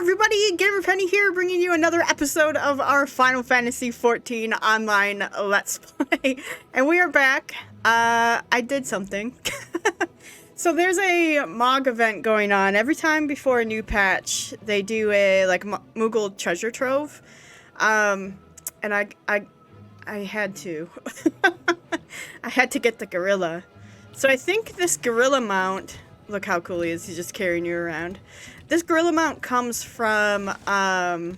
everybody, Gamer Penny here, bringing you another episode of our Final Fantasy XIV online Let's Play, and we are back. I did something. So there's a MOG event going on. Every time before a new patch, they do a, like, Moogle treasure trove, and I had to. I had to get the gorilla. So I think this gorilla mount, look how cool he is, he's just carrying you around. This gorilla mount comes from, I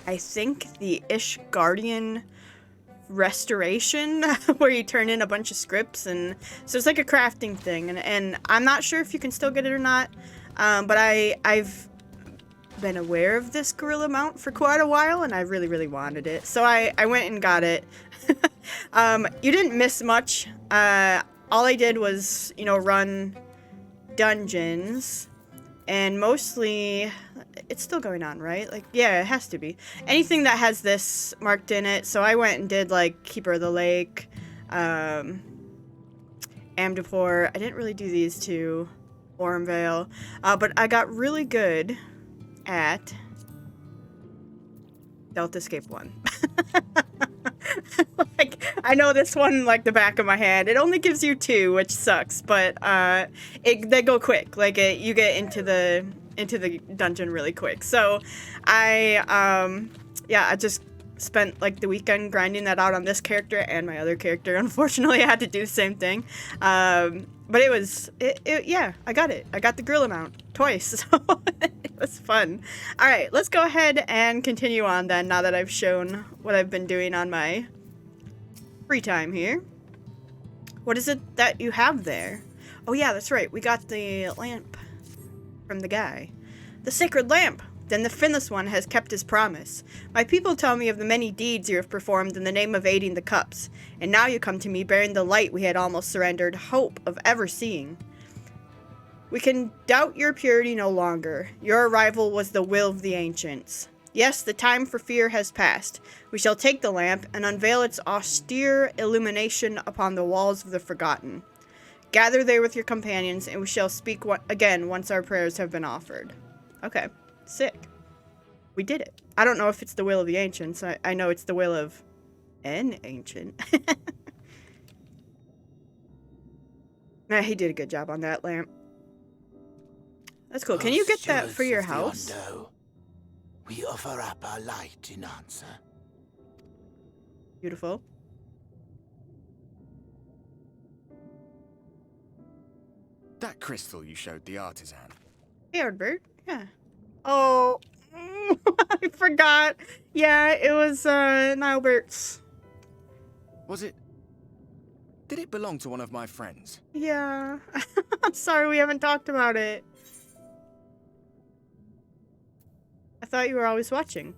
think the Ish Guardian restoration, where you turn in a bunch of scripts, and so it's like a crafting thing, and I'm not sure if you can still get it or not, but I've been aware of this gorilla mount for quite a while, and I really wanted it, so I went and got it. You didn't miss much. All I did was, you know, run dungeons, and mostly, it's still going on, right? Like, yeah, it has to be. Anything that has this marked in it. So I went and did, like, Keeper of the Lake, Amdapor. I didn't really do these two, Ormvale. But I got really good at Delta Escape 1. Like, I know this one like the back of my hand. It only gives you 2, which sucks, but they go quick. Like, you get into the dungeon really quick. So I just spent like the weekend grinding that out on this character and my other character. Unfortunately, I had to do the same thing. But yeah, I got it. I got the gorilla mount twice, so it was fun. All right, let's go ahead and continue on then, now that I've shown what I've been doing on my free time here. What is it that you have there? Oh yeah, that's right. We got the lamp from the guy. The sacred lamp! Then the Finless One has kept his promise. My people tell me of the many deeds you have performed in the name of aiding the cups, and now you come to me bearing the light we had almost surrendered hope of ever seeing. We can doubt your purity no longer. Your arrival was the will of the ancients. Yes, the time for fear has passed. We shall take the lamp and unveil its austere illumination upon the walls of the forgotten. Gather there with your companions, and we shall speak again once our prayers have been offered. Okay, sick. We did it. I don't know if it's the will of the ancients. I know it's the will of an ancient. Nah, he did a good job on that lamp. That's cool. Can you get that for your house? We offer up our light in answer. Beautiful. That crystal you showed the artisan. Hey, Ardbert. Yeah. Oh, I forgot. Yeah, it was Nilebert's. Was it? Did it belong to one of my friends? Yeah. I'm sorry we haven't talked about it. I thought you were always watching.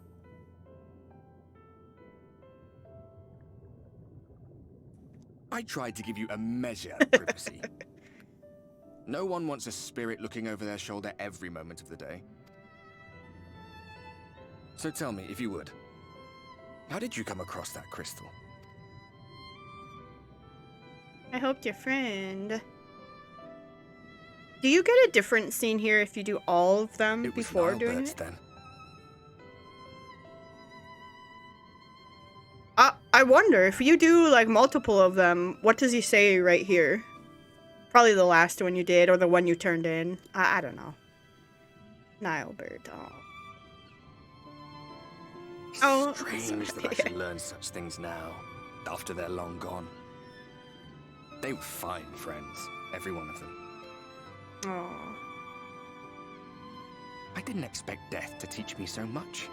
I tried to give you a measure of privacy. No one wants a spirit looking over their shoulder every moment of the day. So tell me, if you would, how did you come across that crystal? I helped your friend. Do you get a different scene here if you do all of them before doing it? Then. I wonder, if you do, like, multiple of them, what does he say right here? Probably the last one you did, or the one you turned in. I don't know. Nilebert, oh. Strange that I should learn such things now, after they're long gone. They were fine friends, every one of them. Oh. I didn't expect death to teach me so much.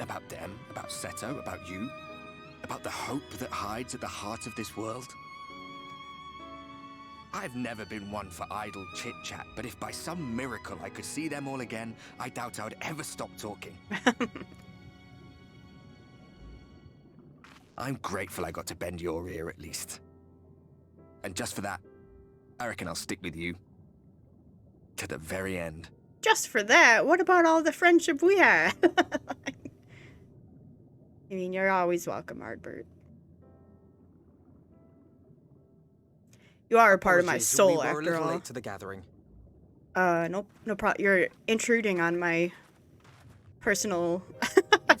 About them, about Seto, about you, about the hope that hides at the heart of this world. I've never been one for idle chit-chat, but if by some miracle I could see them all again, I doubt I would ever stop talking. I'm grateful I got to bend your ear at least. And just for that, I reckon I'll stick with you to the very end. Just for that? What about all the friendship we had? I mean, you're always welcome, Ardbert. You are a part of my soul, after all. Late to the gathering. Nope, no problem. You're intruding on my personal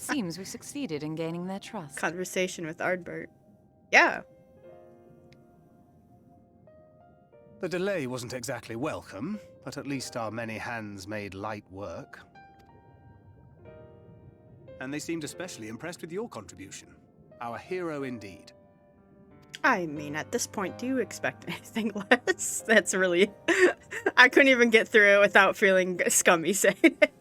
It seems we succeeded in gaining their trust. conversation with Ardbert. Yeah. The delay wasn't exactly welcome, but at least our many hands made light work. And they seemed especially impressed with your contribution. Our hero indeed. I mean, at this point, do you expect anything less? That's really... I couldn't even get through it without feeling scummy saying it.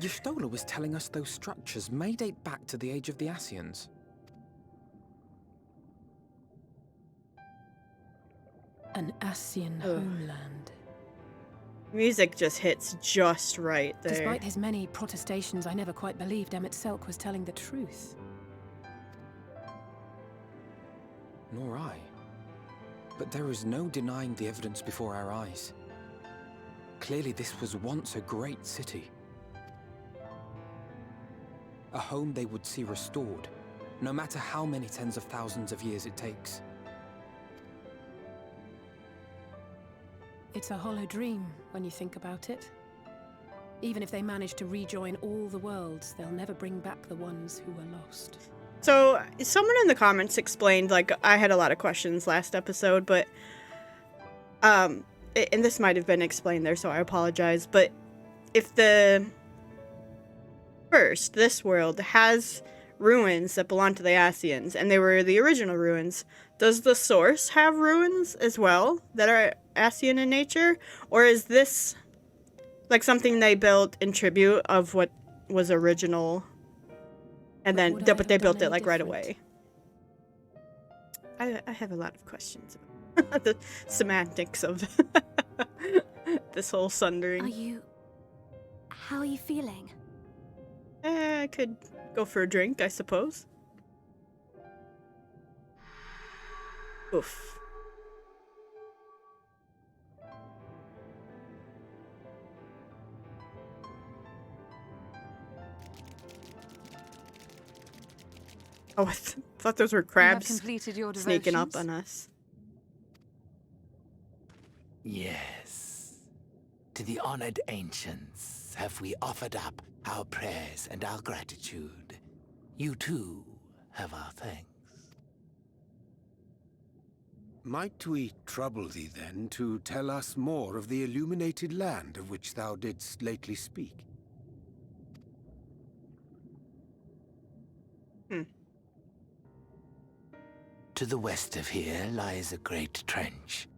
Y'shtola was telling us those structures may date back to the age of the Ascians. An Ascian homeland. Music just hits just right there. Despite his many protestations, I never quite believed Emmett Selk was telling the truth. Nor I. But there is no denying the evidence before our eyes. Clearly this was once a great city. A home they would see restored, no matter how many tens of thousands of years it takes. It's a hollow dream when you think about it. Even if they manage to rejoin all the worlds, they'll never bring back the ones who were lost. So, someone in the comments explained, like, I had a lot of questions last episode, but, and this might have been explained there, so I apologize, but if this world has ruins that belong to the Ascians, and they were the original ruins, does the source have ruins as well that are Ascian in nature? Or is this, like, something they built in tribute of what was original? And then, but they built it like right away. I have a lot of questions about the semantics of this whole sundering. How are you feeling? I could go for a drink, I suppose. Oof. Oh, I thought those were crabs Completed your sneaking up devotions? on us. Yes. To the honored ancients have we offered up our prayers and our gratitude. You too have our thanks. Might we trouble thee then to tell us more of the illuminated land of which thou didst lately speak? To the west of here lies a great trench.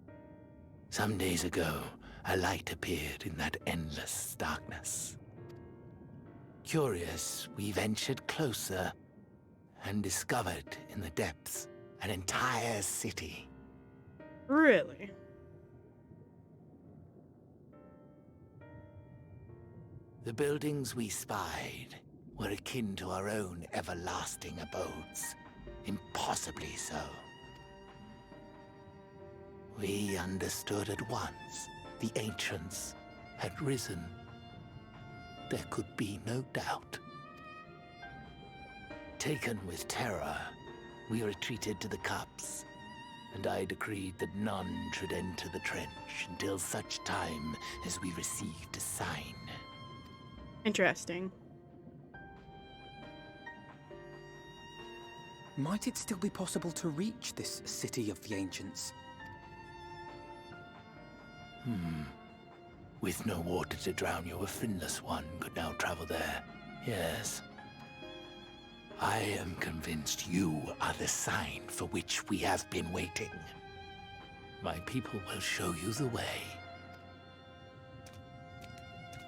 Some days ago, a light appeared in that endless darkness. Curious, we ventured closer and discovered in the depths an entire city. Really? The buildings we spied were akin to our own everlasting abodes. Impossibly so. We understood at once the ancients had risen. There could be no doubt. Taken with terror, we retreated to the cups, and I decreed that none should enter the trench until such time as we received a sign. Interesting. Might it still be possible to reach this city of the ancients? With no water to drown you, a finless one could now travel there. Yes. I am convinced you are the sign for which we have been waiting. My people will show you the way.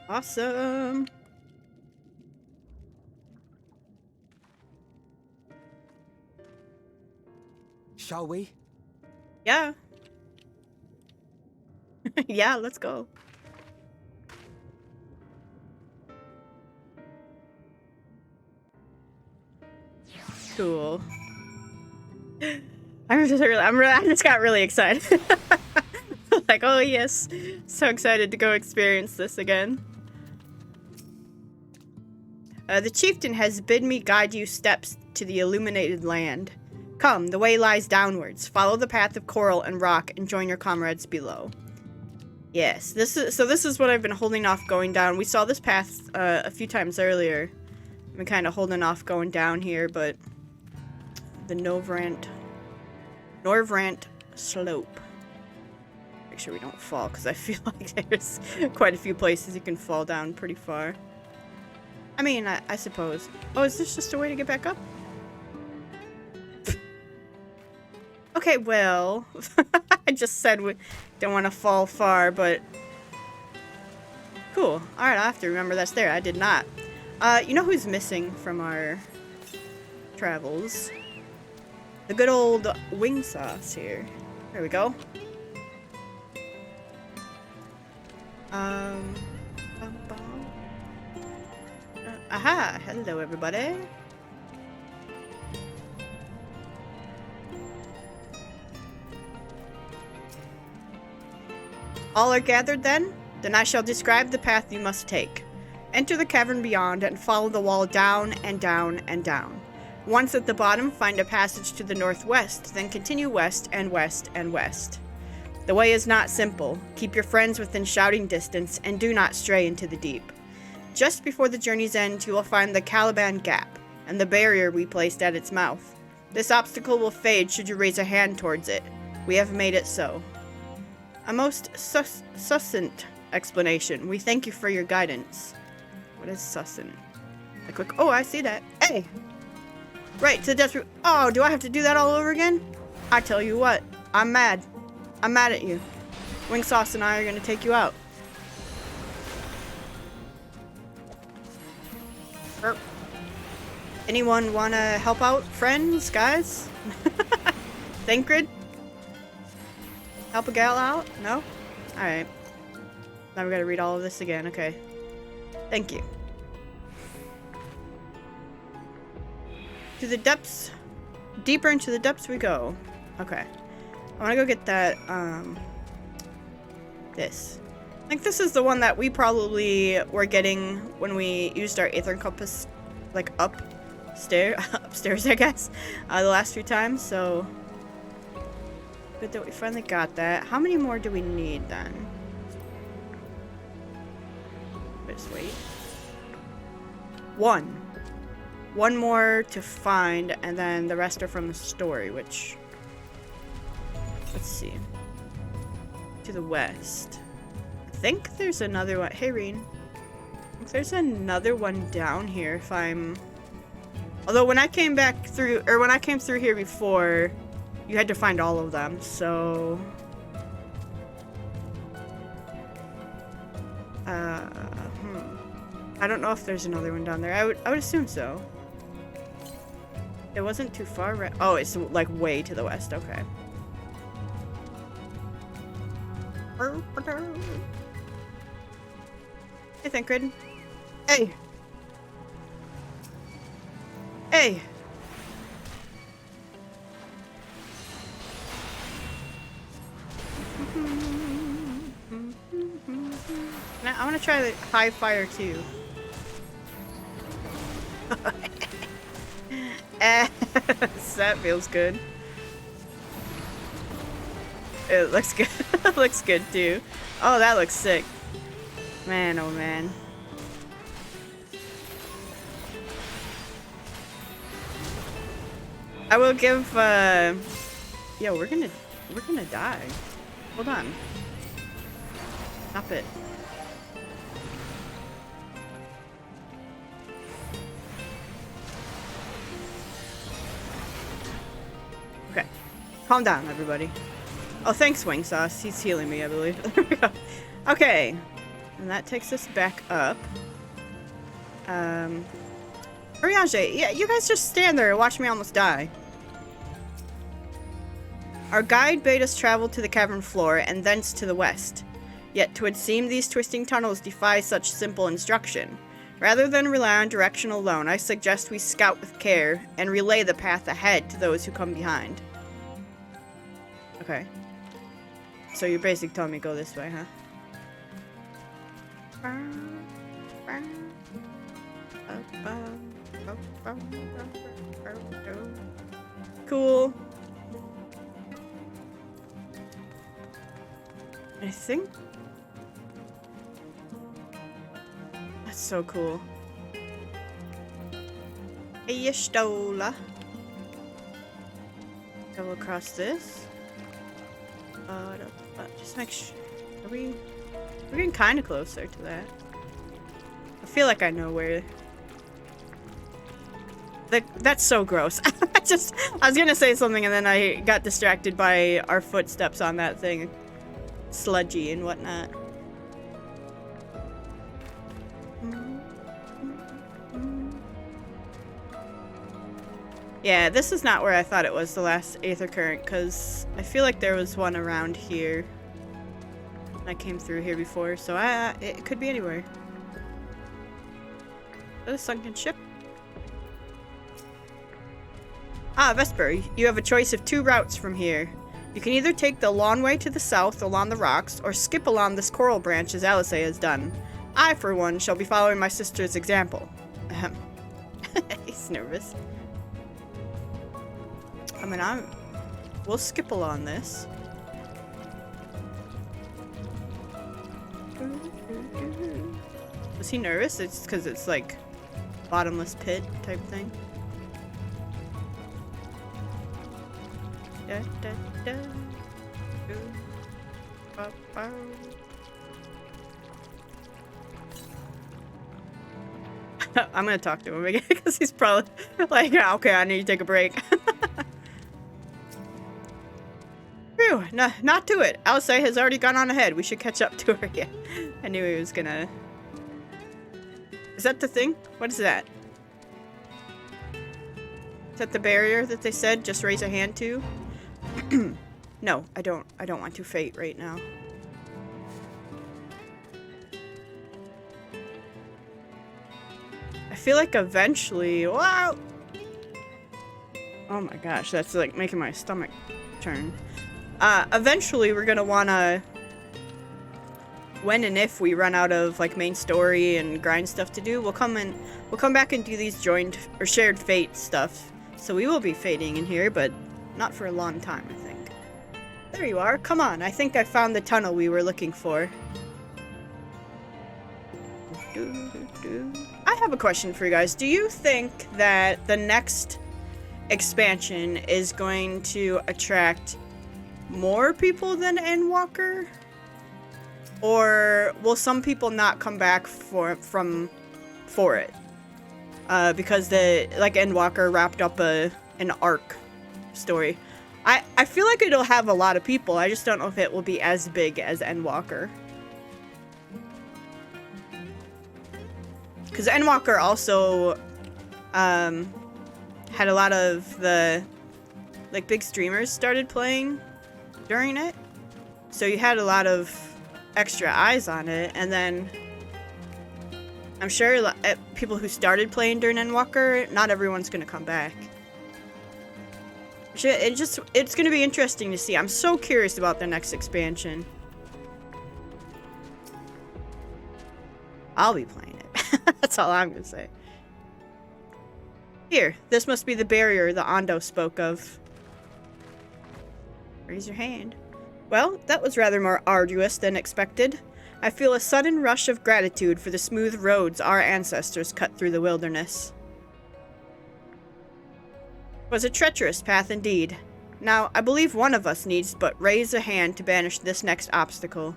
Awesome. Shall we? Yeah. Yeah, let's go. Cool. I just got really excited. Like, oh yes, so excited to go experience this again. The chieftain has bid me guide you steps to the illuminated land. Come, the way lies downwards. Follow the path of coral and rock and join your comrades below. Yes, this is what I've been holding off going down. We saw this path a few times earlier. I've been kind of holding off going down here, but the Norvrant slope. Make sure we don't fall, because I feel like there's quite a few places you can fall down pretty far. I mean, I suppose. Oh, is this just a way to get back up? Okay, well, I just said we don't want to fall far, but cool. All right, I have to remember that's there. I did not. You know who's missing from our travels? The good old wing sauce here. There we go. Aha! Hello, everybody. All are gathered then? Then I shall describe the path you must take. Enter the cavern beyond and follow the wall down and down and down. Once at the bottom, find a passage to the northwest, then continue west and west and west. The way is not simple. Keep your friends within shouting distance and do not stray into the deep. Just before the journey's end, you will find the Caliban Gap and the barrier we placed at its mouth. This obstacle will fade should you raise a hand towards it. We have made it so. A most succinct explanation. We thank you for your guidance. What is succinct? A quick. Oh, I see that. Hey! Right, to the death route. Oh, do I have to do that all over again? I tell you what, I'm mad. I'm mad at you. Wing Sauce and I are gonna take you out. Anyone wanna help out? Friends? Guys? Thancred? Help a gal out? No? Alright. Now we gotta read all of this again. Okay. Thank you. To the depths. Deeper into the depths we go. Okay. I wanna go get that, this. I think this is the one that we probably were getting when we used our Aether Compass, like, upstairs, I guess, the last few times, so good that we finally got that. How many more do we need, then? Just wait. One more to find, and then the rest are from the story, which... Let's see. To the west. I think there's another one. Hey, Reen. I think there's another one down here if I'm... Although when I came back through, or when I came through here before, you had to find all of them, so... I don't know if there's another one down there. I would assume so. It wasn't too far, right? Oh, it's like way to the west. Okay. Hey, Thancred. Hey. Hey. I want to try the high fire too. That feels good. It looks good. It looks good too. Oh, that looks sick. Man, oh man. I will give yo, we're gonna die. Hold on. Stop it. Okay. Calm down, everybody. Oh, thanks, Wing Sauce. He's healing me, I believe. There we go. Okay. And that takes us back up. Oriage, yeah, you guys just stand there and watch me almost die. Our guide bade us travel to the cavern floor and thence to the west. Yet 'twould seem these twisting tunnels defy such simple instruction. Rather than rely on direction alone, I suggest we scout with care and relay the path ahead to those who come behind. Okay. So you're basically telling me go this way, huh? Cool. I think That's so cool. Stola. Double across this. Just make sure. We're getting kind of closer to that. I feel like I know where. That's so gross. I was gonna say something and then I got distracted by our footsteps on that thing. Sludgy and whatnot. Yeah, this is not where I thought it was, the last Aether Current, because I feel like there was one around here. I came through here before, so it could be anywhere. Is that a sunken ship? Ah, Vesper, you have a choice of 2 routes from here. You can either take the long way to the south along the rocks, or skip along this coral branch as Alice has done. I, for one, shall be following my sister's example. Ahem. He's nervous. I mean, we'll skip along this. Was he nervous? It's because it's like bottomless pit type thing. Da, da, da. I'm gonna talk to him again because he's probably like, yeah, okay, I need to take a break. Phew, no, not to it. Alice has already gone on ahead. We should catch up to her. Yeah, I knew he was gonna. Is that the thing? What is that? Is that the barrier that they said? Just raise a hand to? No, I don't want to fate right now. I feel like eventually, wow! Oh my gosh, that's like making my stomach turn. Eventually we're gonna wanna, when and if we run out of like main story and grind stuff to do, we'll come back and do these joined or shared fate stuff. So we will be fating in here, but not for a long time, I think. There you are. Come on. I think I found the tunnel we were looking for. I have a question for you guys. Do you think that the next expansion is going to attract more people than Endwalker? Or will some people not come back for it? Because Endwalker wrapped up an arc story. I feel like it'll have a lot of people. I just don't know if it will be as big as Endwalker. Because Endwalker also had a lot of the big streamers started playing during it. So you had a lot of extra eyes on it, and then I'm sure people who started playing during Endwalker, not everyone's gonna come back. It's gonna be interesting to see. I'm so curious about the next expansion. I'll be playing it. That's all I'm gonna say. Here, this must be the barrier the Ondo spoke of. Raise your hand. Well, that was rather more arduous than expected. I feel a sudden rush of gratitude for the smooth roads our ancestors cut through the wilderness. It was a treacherous path indeed. Now, I believe one of us needs but raise a hand to banish this next obstacle.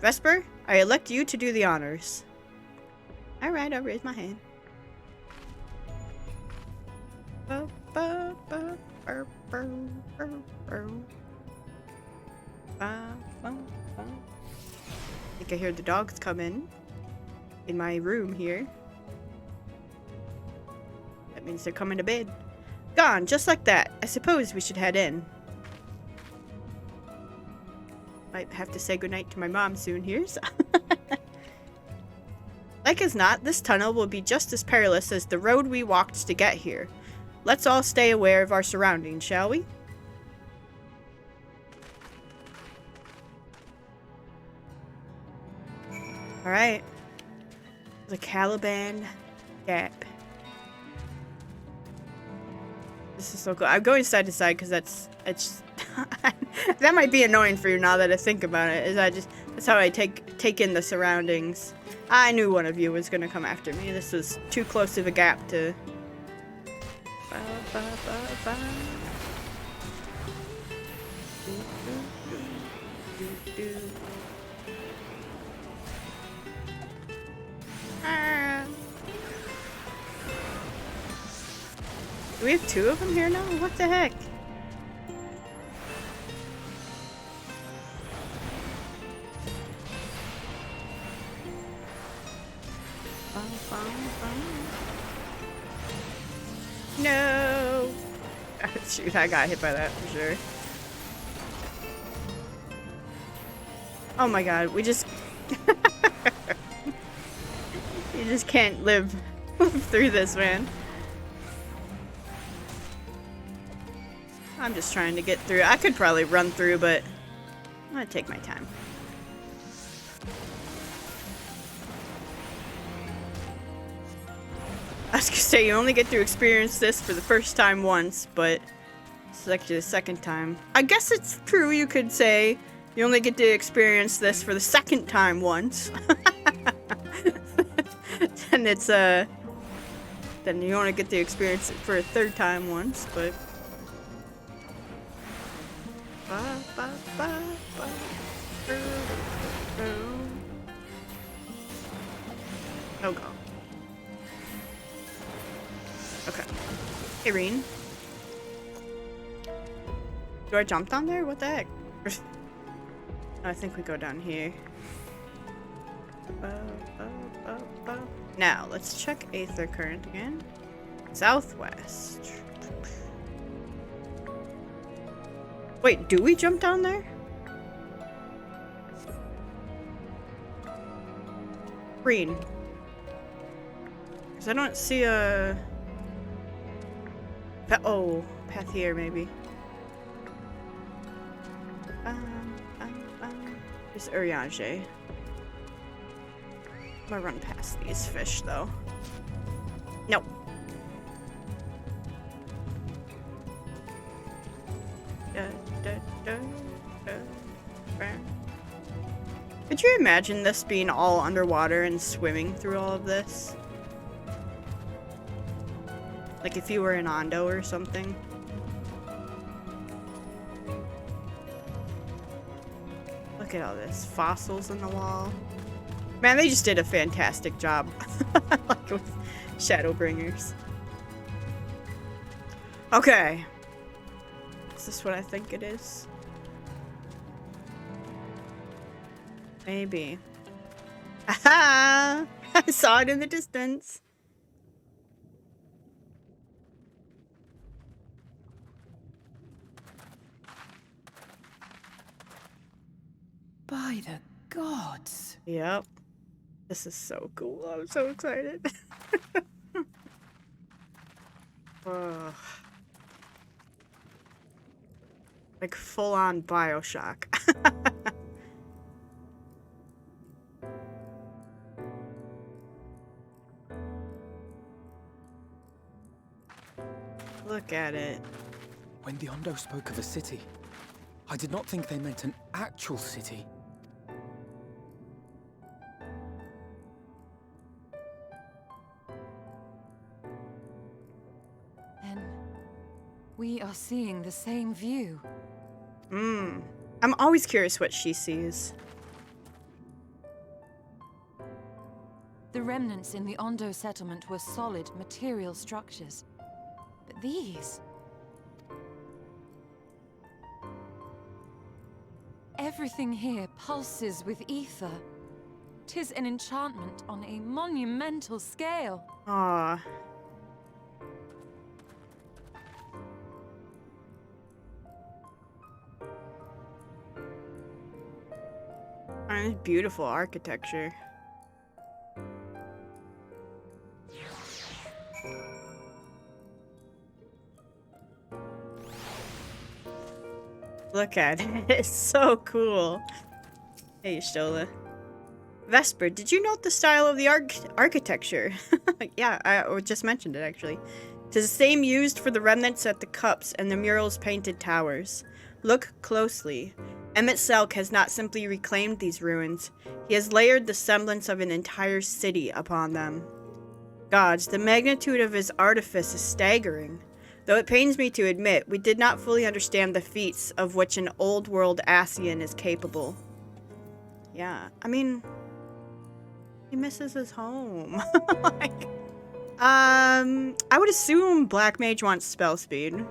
Vesper, I elect you to do the honors. Alright, I'll raise my hand. I think I hear the dogs come in my room here. That means they're coming to bed. Gone, just like that. I suppose we should head in. Might have to say goodnight to my mom soon here, so. Like as not, this tunnel will be just as perilous as the road we walked to get here. Let's all stay aware of our surroundings, shall we? Alright. The Caliban Gap. This is so cool. I'm going side to side because it's that might be annoying for you now that I think about it. That's how I take take in the surroundings. I knew one of you was gonna come after me. This was too close of a gap to... Do we have two of them here now? What the heck? No! Shoot, I got hit by that for sure. Oh my god, we just... You just can't live through this, man. I'm just trying to get through. I could probably run through, but I'm gonna take my time. I was gonna say, you only get to experience this for the first time once, but this is actually the second time. I guess it's true, you could say you only get to experience this for the second time once. And it's, then you only get to experience it for a third time once, but... Oh god. Okay. Hey, Reen. Do I jump down there? What the heck? I think we go down here. Now, let's check Aether Current again. Southwest. Wait, do we jump down there? Green. Because I don't see a... Oh, path here, maybe. There's Urianger. I'm gonna run past these fish, though. Nope. Could you imagine this being all underwater and swimming through all of this? Like if you were in Ondo or something? Look at all this. Fossils in the wall. Man, they just did a fantastic job. Like with Shadowbringers. Okay. Is this what I think it is? Maybe. Aha! I saw it in the distance. By the gods. Yep. This is so cool. I'm so excited. Ugh. Like full-on Bioshock. Look at it. When the Ondo spoke of a city, I did not think they meant an actual city. Then we are seeing the same view. I'm always curious what she sees. The remnants in the Ondo settlement were solid material structures. But these... everything here pulses with ether. 'Tis an enchantment on a monumental scale. Aww. I mean, beautiful architecture. Look at it. It's so cool. Hey, Stola. Vesper, did you note the style of the architecture? Yeah, I just mentioned it, actually. It is the same used for the remnants at the cups and the murals painted towers. Look closely. Emmett Selk has not simply reclaimed these ruins, he has layered the semblance of an entire city upon them. Gods, the magnitude of his artifice is staggering. Though it pains me to admit, we did not fully understand the feats of which an old-world Ascian is capable. Yeah, I mean, he misses his home. Like, I would assume Black Mage wants spell speed.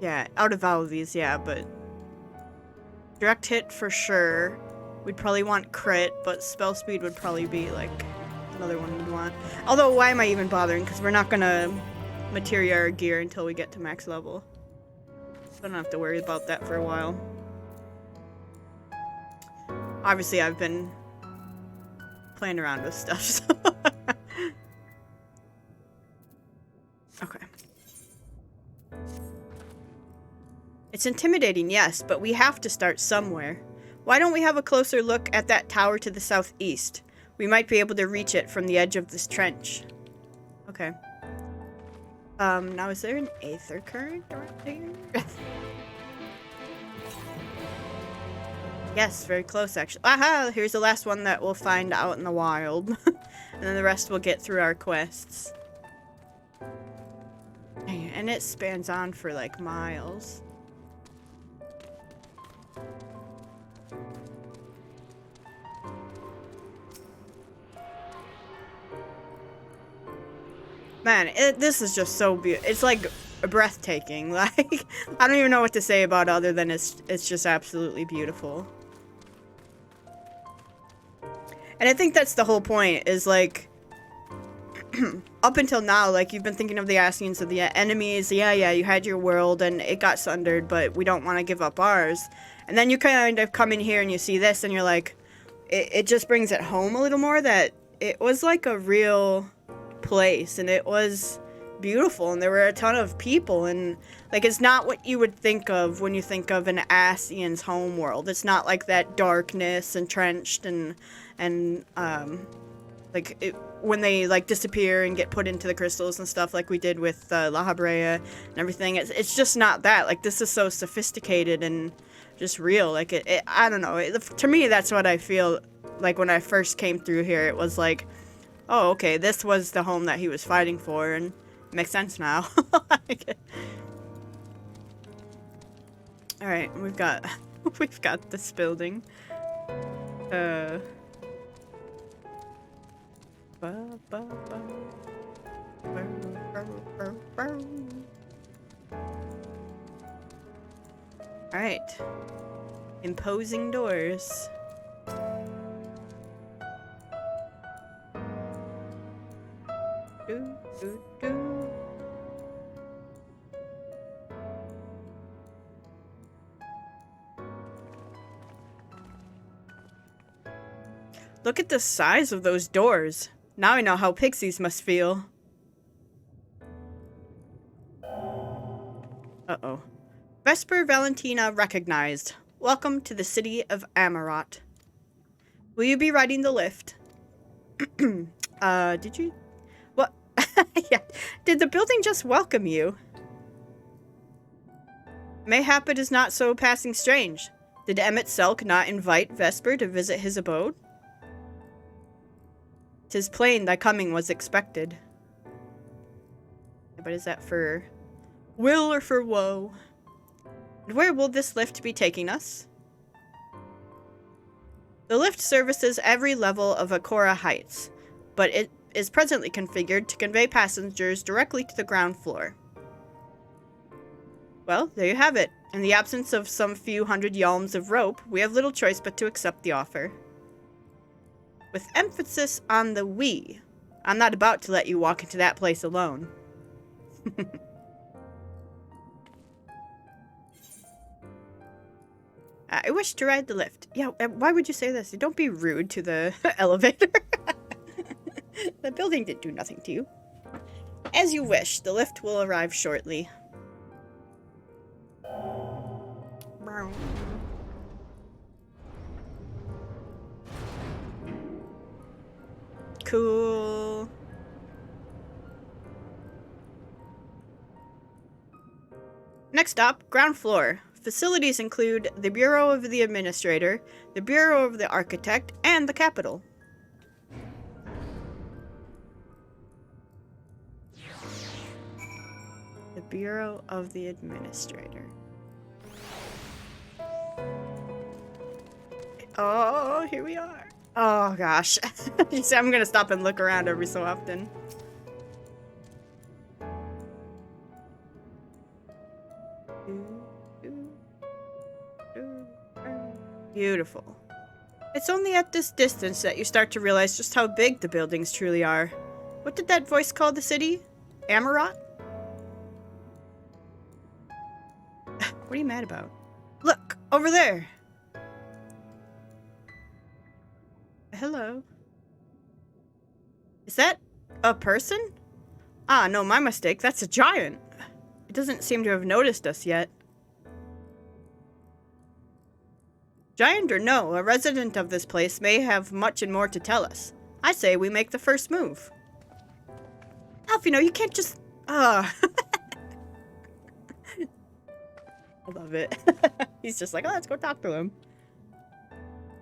Yeah, out of all of these, yeah, but direct hit for sure. We'd probably want crit, but spell speed would probably be like another one we'd want. Although, why am I even bothering? Because we're not gonna materia our gear until we get to max level. So I don't have to worry about that for a while. Obviously, I've been playing around with stuff, so. Okay. It's intimidating, yes, but we have to start somewhere. Why don't we have a closer look at that tower to the southeast? We might be able to reach it from the edge of this trench. Okay. Now is there an aether current right there? Yes, very close actually. Aha! Here's the last one that we'll find out in the wild. And then the rest we'll get through our quests. And it spans on for like miles. Man, this is just so beautiful. It's like breathtaking. Like, I don't even know what to say about it other than it's just absolutely beautiful. And I think that's the whole point, is like, up until now, like, you've been thinking of the Ascians of the enemies. Yeah, you had your world and it got sundered, but we don't want to give up ours. And then you kind of come in here and you see this and you're like, it just brings it home a little more that it was like a real place and it was beautiful and there were a ton of people and like it's not what you would think of when you think of an Ascian's home world. It's not like that darkness entrenched and like it, when they like disappear and get put into the crystals and stuff like we did with La Habrea and everything. It's just not that. Like this is so sophisticated and just real. Like it I don't know. To me, that's what I feel like when I first came through here. It was like, oh, okay, this was the home that he was fighting for, and it makes sense now. All right, we've got this building. All right, imposing doors. Look at the size of those doors. Now I know how pixies must feel. Uh-oh. Vesper Valentina recognized. Welcome to the city of Amarat. Will you be riding the lift? Did you? What? Yeah. Did the building just welcome you? Mayhap it is not so passing strange. Did Emmett Selk not invite Vesper to visit his abode? 'Tis plain thy coming was expected. But is that for will or for woe? And where will this lift be taking us? The lift services every level of Akora Heights, but it is presently configured to convey passengers directly to the ground floor. Well, there you have it. In the absence of some few hundred yalms of rope, we have little choice but to accept the offer. With emphasis on the we. I'm not about to let you walk into that place alone. I wish to ride the lift. Yeah, why would you say this? Don't be rude to the elevator. The building did do nothing to you. As you wish, the lift will arrive shortly. Cool. Next stop, ground floor. Facilities include the Bureau of the Administrator, the Bureau of the Architect, and the Capitol. The Bureau of the Administrator. Oh, here we are. Oh, gosh. You see, I'm gonna stop and look around every so often. Beautiful. It's only at this distance that you start to realize just how big the buildings truly are. What did that voice call the city? Amarot? What are you mad about? Look, over there. Hello. Is that a person? Ah, no, my mistake. That's a giant. It doesn't seem to have noticed us yet. Giant or no, a resident of this place may have much and more to tell us. I say we make the first move. Alfino, you can't just... I love it. He's just like, oh, let's go talk to him.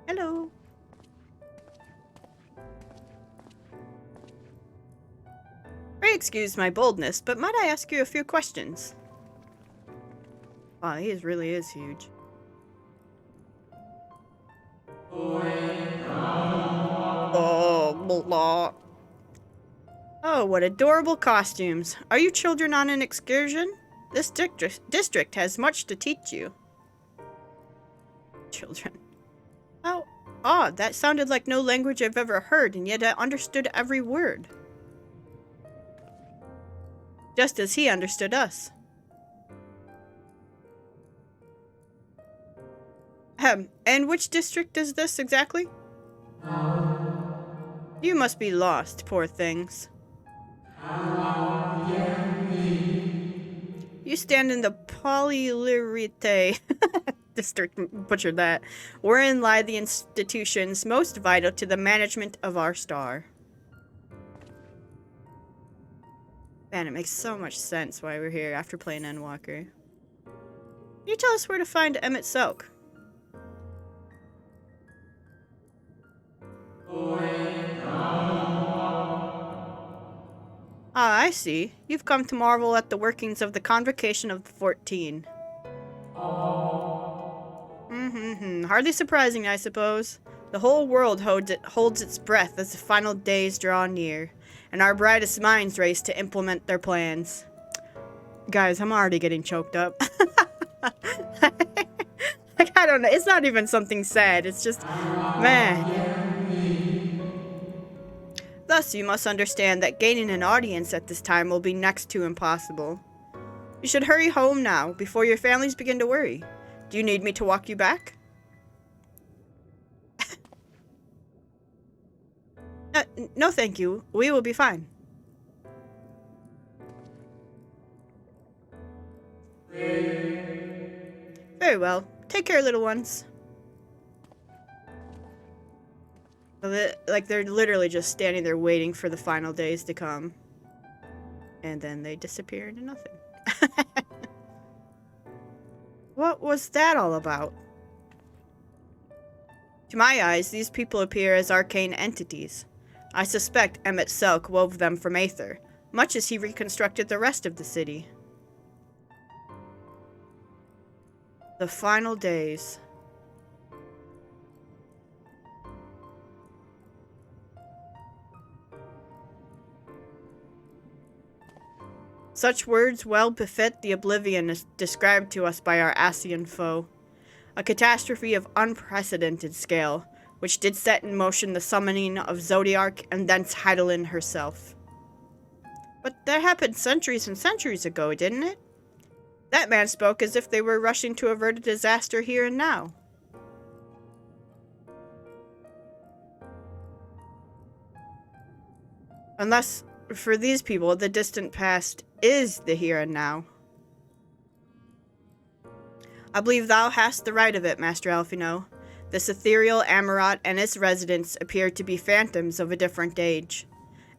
Hello. Pray excuse my boldness, but might I ask you a few questions? Wow, he really is huge. Oh, blah. Oh, what adorable costumes. Are you children on an excursion? This district has much to teach you. Children. How odd. That sounded like no language I've ever heard, and yet I understood every word. Just as he understood us. And which district is this exactly? You must be lost, poor things. You stand in the Polylyrite district, butchered that, wherein lie the institutions most vital to the management of our star. Man, it makes so much sense why we're here after playing Endwalker. Can you tell us where to find Emmett Selk? Ah, I see. You've come to marvel at the workings of the Convocation of the 14. Hardly surprising, I suppose. The whole world holds its breath as the final days draw near, and our brightest minds race to implement their plans. Guys, I'm already getting choked up. Like, I don't know. It's not even something sad. It's just, man. Thus, you must understand that gaining an audience at this time will be next to impossible. You should hurry home now, before your families begin to worry. Do you need me to walk you back? No, thank you. We will be fine. Very well. Take care, little ones. Like, they're literally just standing there waiting for the final days to come. And then they disappear into nothing. What was that all about? To my eyes, these people appear as arcane entities. I suspect Emmett Selk wove them from Aether, much as he reconstructed the rest of the city. The final days. Such words well befit the oblivion described to us by our Asian foe. A catastrophe of unprecedented scale, which did set in motion the summoning of Zodiark and thence Heidelin herself. But that happened centuries and centuries ago, didn't it? That man spoke as if they were rushing to avert a disaster here and now. Unless, for these people, the distant past is the here and now. I believe thou hast the right of it, Master Alfino. This ethereal Amarot and its residents appear to be phantoms of a different age.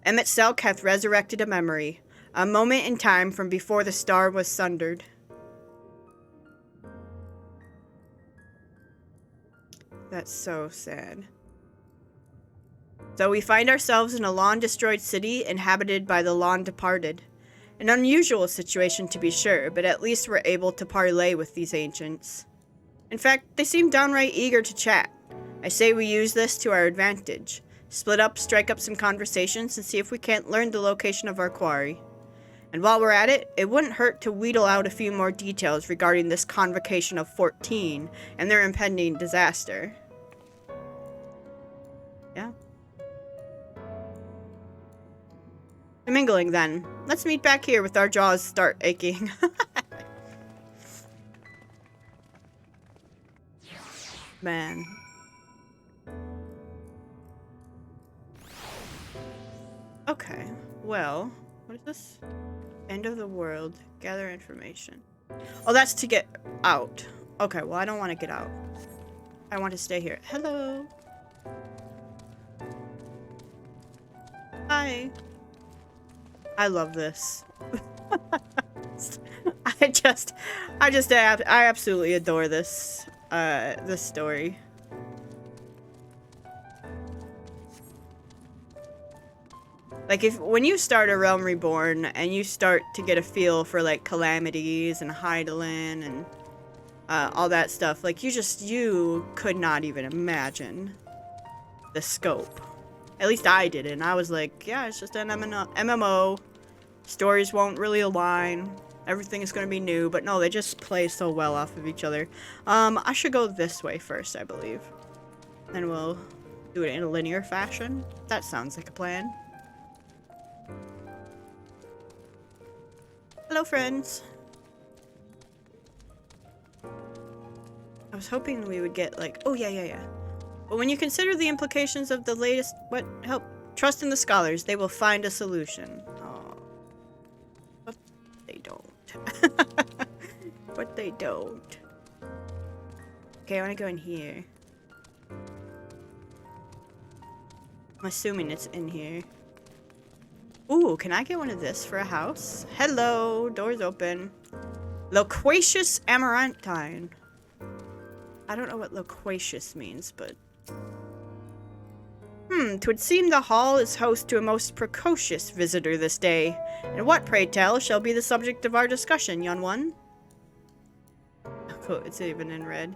Emmett Selk hath resurrected a memory, a moment in time from before the star was sundered. That's so sad. So we find ourselves in a long-destroyed city inhabited by the long-departed. An unusual situation to be sure, but at least we're able to parley with these ancients. In fact, they seem downright eager to chat. I say we use this to our advantage. Split up, strike up some conversations, and see if we can't learn the location of our quarry. And while we're at it, it wouldn't hurt to wheedle out a few more details regarding this convocation of 14 and their impending disaster. Yeah. Mingling then. Let's meet back here with our jaws start aching. Man. Okay, well, what is this? End of the world. Gather information. Oh, that's to get out. Okay, well, I don't want to get out. I want to stay here. Hello. Hi. I love this. I absolutely adore this, this story. Like, when you start A Realm Reborn and you start to get a feel for, like, calamities and Hydaelyn and all that stuff, like, you could not even imagine the scope. At least I didn't. I was like, yeah, it's just an MMO. Stories won't really align. Everything is going to be new. But no, they just play so well off of each other. I should go this way first, I believe. Then we'll do it in a linear fashion. That sounds like a plan. Hello, friends. I was hoping we would get, like... Oh, yeah. But when you consider the implications of the latest... Trust in the scholars. They will find a solution. Oh. But they don't. But they don't. Okay, I want to go in here. I'm assuming it's in here. Ooh, can I get one of this for a house? Hello, doors open. Loquacious Amaranthine. I don't know what loquacious means, but... Twould seem the hall is host to a most precocious visitor this day. And what, pray tell, shall be the subject of our discussion, young one? Oh, it's even in red.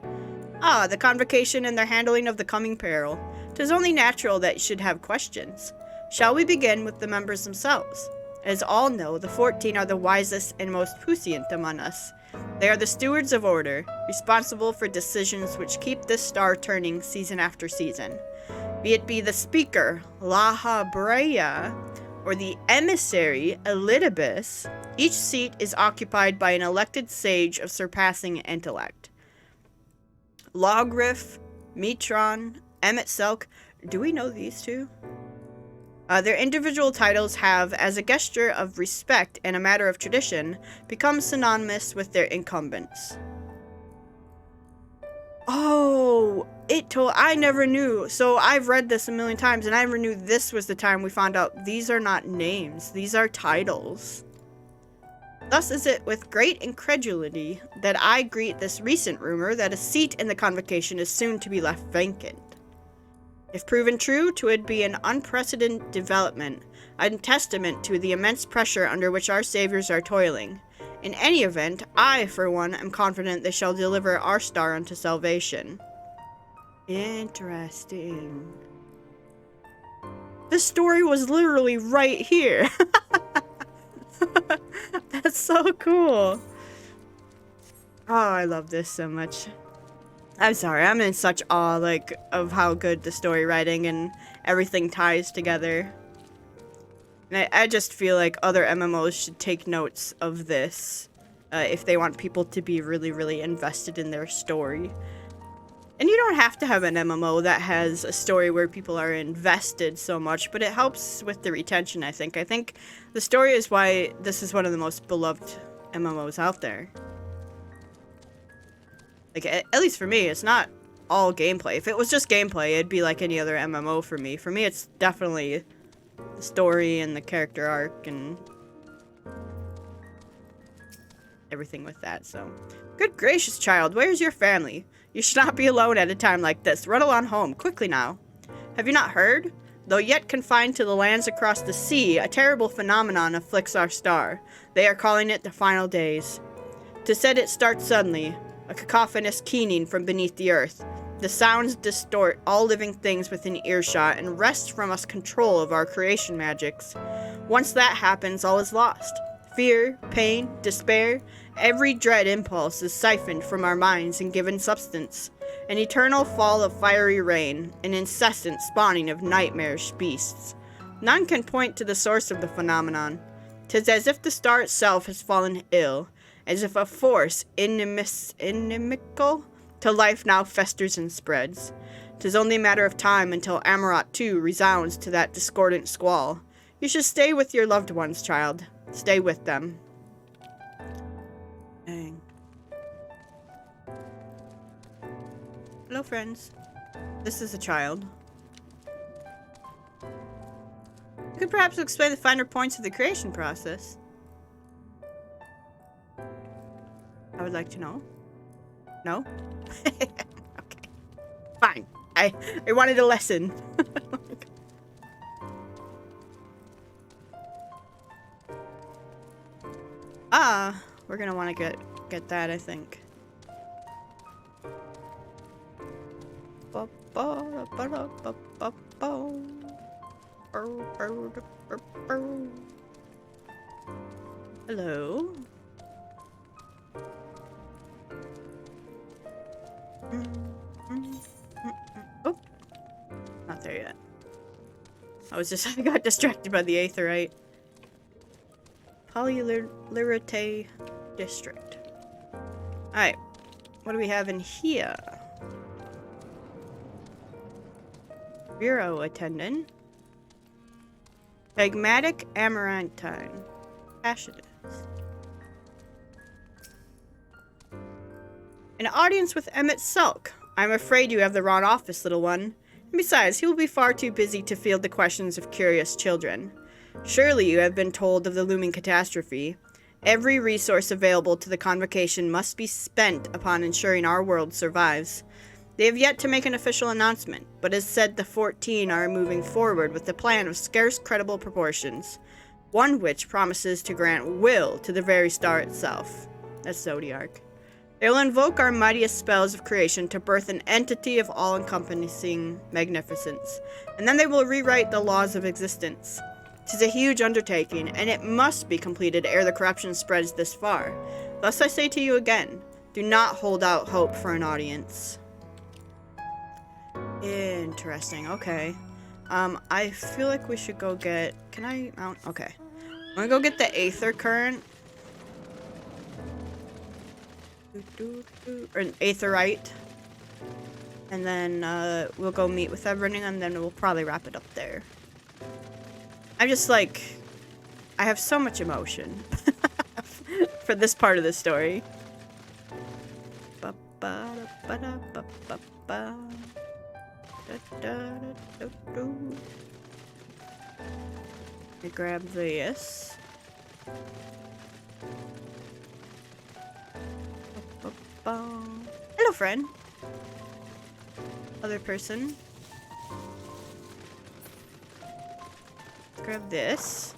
Ah, the convocation and their handling of the coming peril. 'Tis only natural that you should have questions. Shall we begin with the members themselves? As all know, the 14 are the wisest and most puissant among us. They are the stewards of order, responsible for decisions which keep this star turning season after season. Be it be the speaker, Laha Brea, or the emissary, Elidibus, each seat is occupied by an elected sage of surpassing intellect. Logrif, Mitron, Emetselk, do we know these two? Their individual titles have, as a gesture of respect and a matter of tradition, become synonymous with their incumbents. Oh, I never knew. So I've read this a million times, and I never knew this was the time we found out these are not names. These are titles. Thus is it with great incredulity that I greet this recent rumor that a seat in the convocation is soon to be left vacant. If proven true, 'twould be an unprecedented development, a testament to the immense pressure under which our saviors are toiling. In any event, I, for one, am confident they shall deliver our star unto salvation. Interesting. This story was literally right here. That's so cool. Oh, I love this so much. I'm sorry, I'm in such awe, like, of how good the story writing and everything ties together. And I just feel like other MMOs should take notes of this if they want people to be really, really invested in their story. And you don't have to have an MMO that has a story where people are invested so much, but it helps with the retention, I think. I think the story is why this is one of the most beloved MMOs out there. Like, at least for me, it's not all gameplay. If it was just gameplay, it'd be like any other MMO for me. For me, it's definitely the story and the character arc and everything with that, so. Good gracious, child, where's your family? You should not be alone at a time like this. Run on home, quickly now. Have you not heard? Though yet confined to the lands across the sea, a terrible phenomenon afflicts our star. They are calling it the final days. 'Tis said it starts suddenly, a cacophonous keening from beneath the earth. The sounds distort all living things within earshot and wrest from us control of our creation magics. Once that happens, all is lost. Fear, pain, despair, every dread impulse is siphoned from our minds and given substance. An eternal fall of fiery rain, an incessant spawning of nightmarish beasts. None can point to the source of the phenomenon. 'Tis as if the star itself has fallen ill, as if a force inimical to life now festers and spreads. 'Tis only a matter of time until Amarot too resounds to that discordant squall. You should stay with your loved ones, child. Stay with them. Dang. Hello, friends. This is a child. You could perhaps explain the finer points of the creation process. I would like to know. No? Okay. Fine. I wanted a lesson. We're gonna want to get that, I think. Hello. Oh, not there yet. I got distracted by the aetherite. Polylyrite district. Alright, what do we have in here? Bureau attendant. Phlegmatic amaranthine. Passionate. An audience with Emmett Sulk. I'm afraid you have the wrong office, little one. And besides, he will be far too busy to field the questions of curious children. Surely you have been told of the looming catastrophe. Every resource available to the Convocation must be spent upon ensuring our world survives. They have yet to make an official announcement, but as said, the 14 are moving forward with a plan of scarce credible proportions, one which promises to grant will to the very star itself. That's Zodiac. They will invoke our mightiest spells of creation to birth an entity of all-encompassing magnificence, and then they will rewrite the laws of existence. 'Tis a huge undertaking, and it must be completed ere the corruption spreads this far. Thus I say to you again, do not hold out hope for an audience. Interesting, okay. I feel like we should go get... Can I mount? Okay. I'm gonna go get the Aether Current. Or an Aetherite. And then we'll go meet with everything, and then we'll probably wrap it up there. I'm just like... I have so much emotion for this part of the story. I grab this. Hello, friend. Other person. Grab this.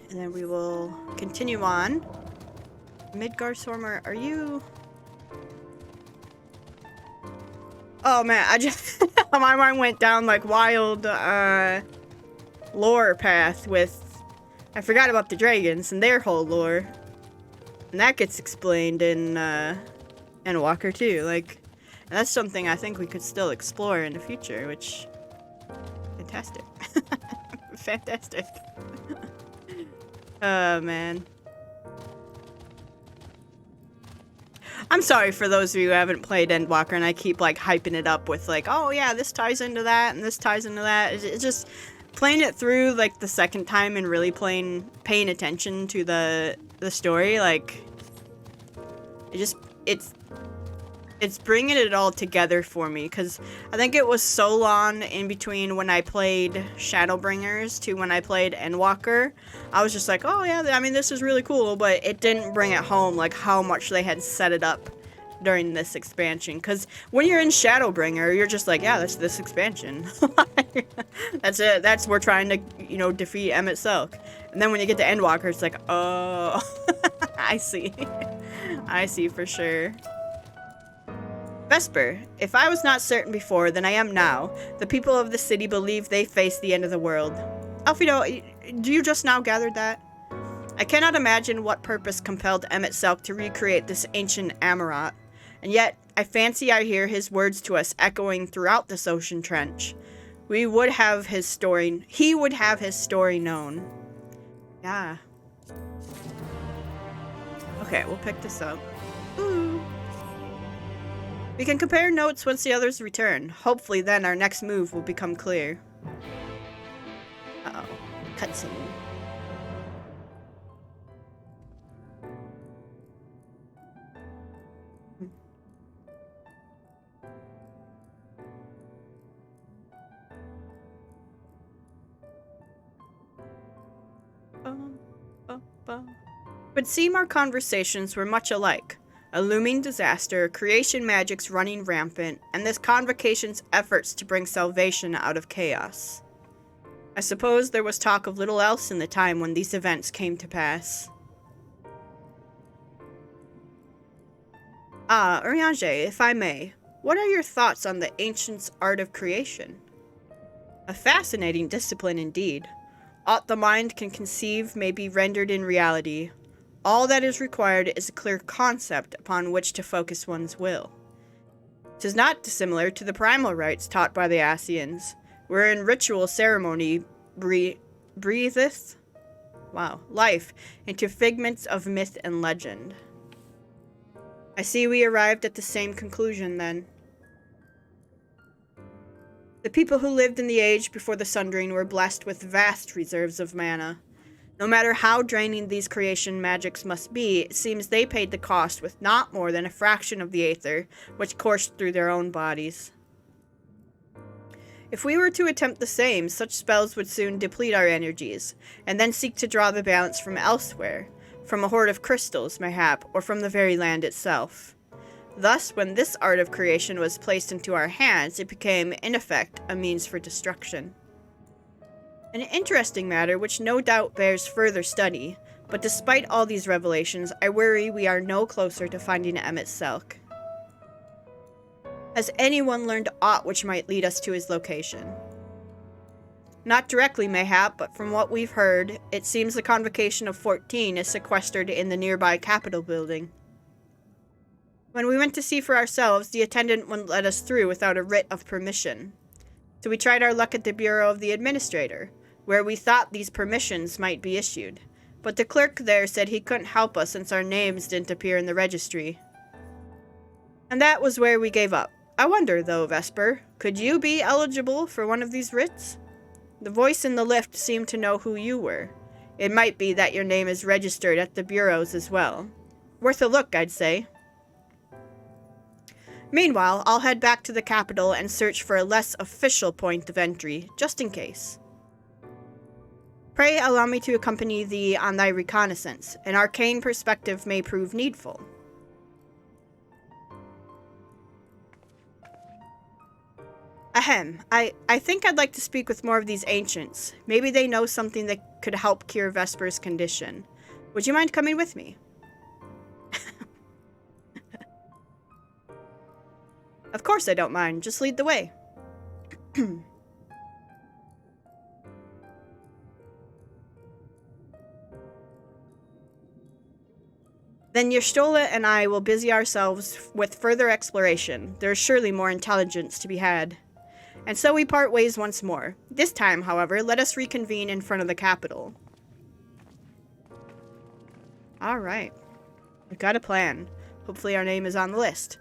And then we will continue on. Midgar Stormer, are you... Oh man, I just... my mind went down like wild lore path with... I forgot about the dragons and their whole lore. And that gets explained in Walker too. Like, and that's something I think we could still explore in the future, which... Fantastic. Fantastic. Oh, man. I'm sorry for those of you who haven't played Endwalker and I keep, like, hyping it up with, like, oh, yeah, this ties into that and this ties into that. It's just playing it through, like, the second time and really paying attention to the story, like, it it's bringing it all together for me, because I think it was so long in between when I played Shadowbringers to when I played Endwalker. I was just like, oh yeah, I mean, this is really cool, but it didn't bring it home like how much they had set it up during this expansion. Because when you're in Shadowbringer, you're just like, yeah, that's this expansion. That's it. That's we're trying to, you know, defeat Emmett Silk. And then when you get to Endwalker, it's like, oh, I see. I see for sure. Vesper, if I was not certain before, then I am now. The people of the city believe they face the end of the world. Alfredo, do you just now gather that? I cannot imagine what purpose compelled Emmett Silk to recreate this ancient Amarat, and yet I fancy I hear his words to us echoing throughout this ocean trench. He would have his story known. Yeah. Okay, we'll pick this up. Ooh. We can compare notes once the others return. Hopefully then our next move will become clear. Uh-oh. Cutscene. It would seem our conversations were much alike. A looming disaster, creation magics running rampant, and this convocation's efforts to bring salvation out of chaos. I suppose there was talk of little else in the time when these events came to pass. Urianger, if I may, what are your thoughts on the ancients' art of creation? A fascinating discipline indeed. Aught the mind can conceive may be rendered in reality. All that is required is a clear concept upon which to focus one's will. 'Tis not dissimilar to the primal rites taught by the Asians, wherein ritual ceremony breatheth life into figments of myth and legend. I see we arrived at the same conclusion then. The people who lived in the age before the Sundering were blessed with vast reserves of mana. No matter how draining these creation magics must be, it seems they paid the cost with not more than a fraction of the aether which coursed through their own bodies. If we were to attempt the same, such spells would soon deplete our energies, and then seek to draw the balance from elsewhere, from a hoard of crystals, mayhap, or from the very land itself. Thus, when this art of creation was placed into our hands, it became, in effect, a means for destruction. An interesting matter which no doubt bears further study, but despite all these revelations, I worry we are no closer to finding Emmett Silk. Has anyone learned aught which might lead us to his location? Not directly, mayhap, but from what we've heard, it seems the Convocation of 14 is sequestered in the nearby Capitol building. When we went to see for ourselves, the attendant wouldn't let us through without a writ of permission. So we tried our luck at the Bureau of the Administrator, where we thought these permissions might be issued, but the clerk there said he couldn't help us since our names didn't appear in the registry. And that was where we gave up. I wonder, though, Vesper, could you be eligible for one of these writs? The voice in the lift seemed to know who you were. It might be that your name is registered at the bureaus as well. Worth a look, I'd say. Meanwhile, I'll head back to the capital and search for a less official point of entry, just in case. Pray allow me to accompany thee on thy reconnaissance. An arcane perspective may prove needful. Ahem, I think I'd like to speak with more of these ancients. Maybe they know something that could help cure Vesper's condition. Would you mind coming with me? Of course I don't mind. Just lead the way. Then Yerstola and I will busy ourselves with further exploration. There is surely more intelligence to be had. And so we part ways once more. This time, however, let us reconvene in front of the Capitol. Alright. We've got a plan. Hopefully our name is on the list.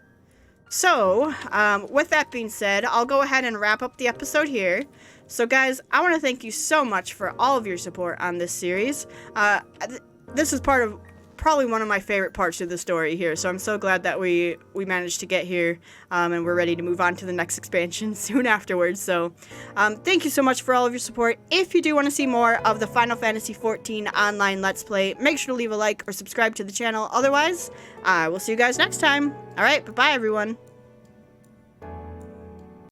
So, with that being said, I'll go ahead and wrap up the episode here. So guys, I want to thank you so much for all of your support on this series. This is part probably one of my favorite parts of the story here. So I'm so glad that we managed to get here, and we're ready to move on to the next expansion soon afterwards. So thank you so much for all of your support. If you do want to see more of the Final Fantasy XIV online Let's Play, make sure to leave a like or subscribe to the channel. Otherwise, we'll see you guys next time. All right, bye-bye, everyone.